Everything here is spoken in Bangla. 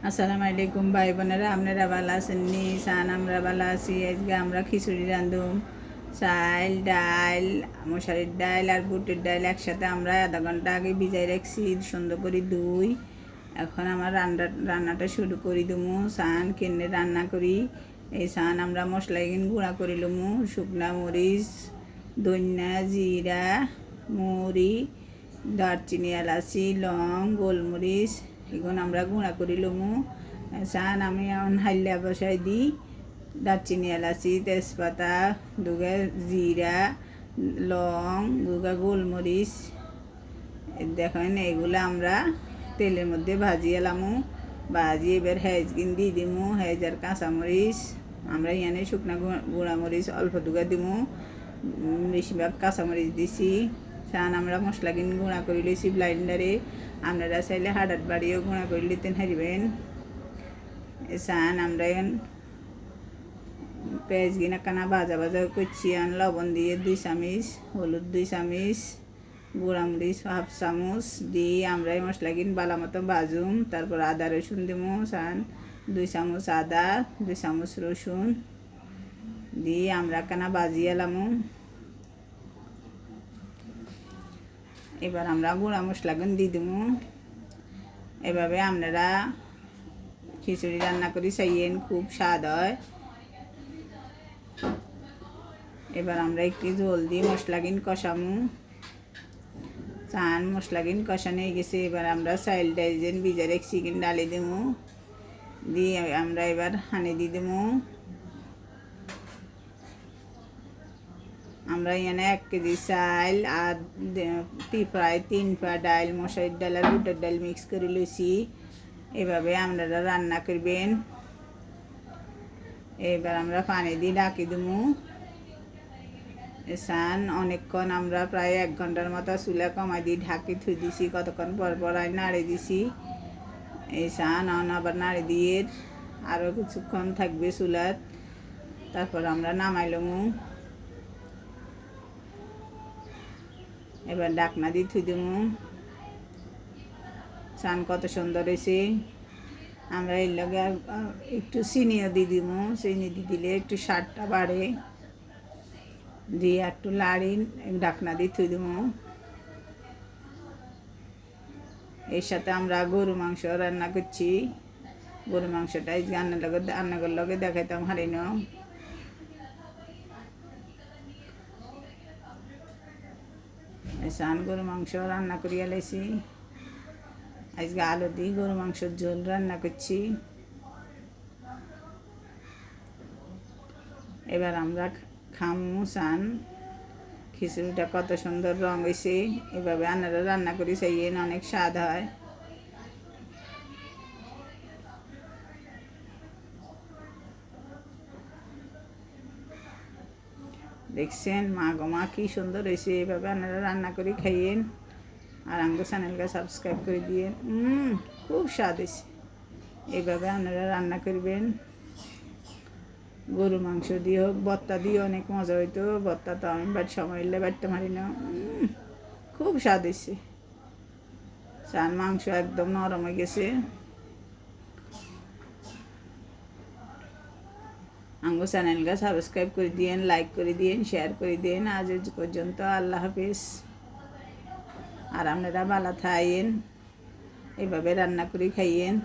আসসালামু আলাইকুম ভাই বোনেরা, আপনারা ভালো আছেন নি? সান আমরা ভালো আছি। আজকে আমরা খিচুড়ি রাঁধুম। চাল ডাল, মশারির ডাল আর বুটের ডাল একসাথে আমরা আধা ঘন্টা আগে ভিজাই রাখছি, সুন্দর করে ধুই। এখন আমার রান্নাটা শুরু করে দেবো। সান কিনে রান্না করি। এই সান আমরা মশলা গুঁড়া করে লমু। শুকনা মরিচ, ধনিয়া, জিরা, মৌরি, দারচিনি, এলাচি, লং, গোলমরিচ এগুলো আমরা গুঁড়া করি লমু। চান আমি এখন হাইলা বসাই দিই। দারচিনি, এলাচি, তেজপাতা, দুগা জিরা, লং, দুগা গোলমরিচ দেখেন এগুলো আমরা তেলের মধ্যে ভাজি এলামু। ভাজি এবার হেজগিন দিয়ে দিমু। হেজ আর কাঁচামরিচ আমরা এখানে শুকনা গুঁড়ামরিচ অল্প দুগা দিমু, বেশিরভাগ কাঁচামরিচ দিছি। সান আমরা মশলা গুঁড়া করে লইছি ব্লাইন্ডারে। আপনারা চাইলে হাডার বাড়িও গুঁড়া করে লিতেন হারিবেন। সান আমরা পেঁয়াজ কানা ভাজা ভাজা করছি। লবণ দিয়ে 2 চামচ, হলুদ 2 চামচ, গুঁড়ামরিচ হাফ চামচ দিয়ে আমরা এই মশলা বালা মতো ভাজুম। তারপর আদা রসুন দিমু। সান 2 চামচ আদা, 2 চামচ রসুন দিয়ে আমরা কানা ভাজি এলামু। এবার আমরা গুঁড়া মশলাগুন দিয়ে দেবো। এভাবে আপনারা খিচুড়ি রান্না করি চাইয়েন, খুব স্বাদ হয়। এবার আমরা একটু জল দিয়ে মশলাগিন কষামু। চান মশলাগিন কষানো হয়ে গেছে। এবার আমরা চাইল ডাইজেন ভিজে রেখছি ডালি দেবো। দিয়ে আমরা এবার হানি দিয়ে দেবো। আমরা এখানে 1 কেজি চাল আর প্রায় 3 পা ডাল, মশারির ডাল আর বুটের ডাল মিক্স করে লইছি। এভাবে আপনারা রান্না করবেন। এবার আমরা পানি দিয়ে ঢাকি দেবো। সান অনেকক্ষণ আমরা প্রায় 1 ঘন্টার মতো চুলা কমাই দিয়ে ঢাকি থুই দিছি। কতক্ষণ পর পর নাড়ে দিছি। এই সান আবার নাড়ে দিয়ে আরও কিছুক্ষণ থাকবে চুলাত। তারপর আমরা নামাইলমু। এবার ডাকনা দিয়ে থুই দেবো। সান কত সুন্দর হয়েছে। আমরা এর লগে একটু চিনিও দিয়ে দিব। চিনি দিয়ে দিলে একটু স্বাদটা বাড়ে। দিয়ে একটু লাড়ি ডাকনা দিয়ে থুই দেবো। এর সাথে আমরা গরু মাংস রান্না করছি। গরু মাংসটা এই রান্নার লগে দেখাইতাম হারিন। সান গরু মাংস রান্না করিয়া লাইছি। আজকে আলু দিয়ে গরু মাংসের ঝোল রান্না করছি। এবার আমরা খামু। সান খিচুড়িটা কত সুন্দর রং হয়েছে। এভাবে আপনারা রান্না করি চাইয়েন, অনেক স্বাদ হয়। দেখছেন মা গো মা কি সুন্দর হয়েছে। এভাবে আপনারা রান্না করি খাইয়েন। আর আমাদের চ্যানেলকে সাবস্ক্রাইব করে দিয়ে। খুব স্বাদ হয়েছে। এইভাবে আপনারা রান্না করবেন। গরু মাংস দিয়ে হোক, ভর্তা দিয়ে অনেক মজা হইতো। ভর্তা তো আমি সময় এলে বাড়তে পারি না। খুব স্বাদ হয়েছে। চান মাংস একদম নরম হয়ে গেছে। আমার চ্যানেলকে সাবস্ক্রাইব করে দিয়েন, লাইক করে দিয়েন, শেয়ার করে দিয়েন। আজ পর্যন্ত আল্লাহ হাফিজ। আর আপনারা ভালো থাকেন। এভাবে রান্না করে খাইয়েন।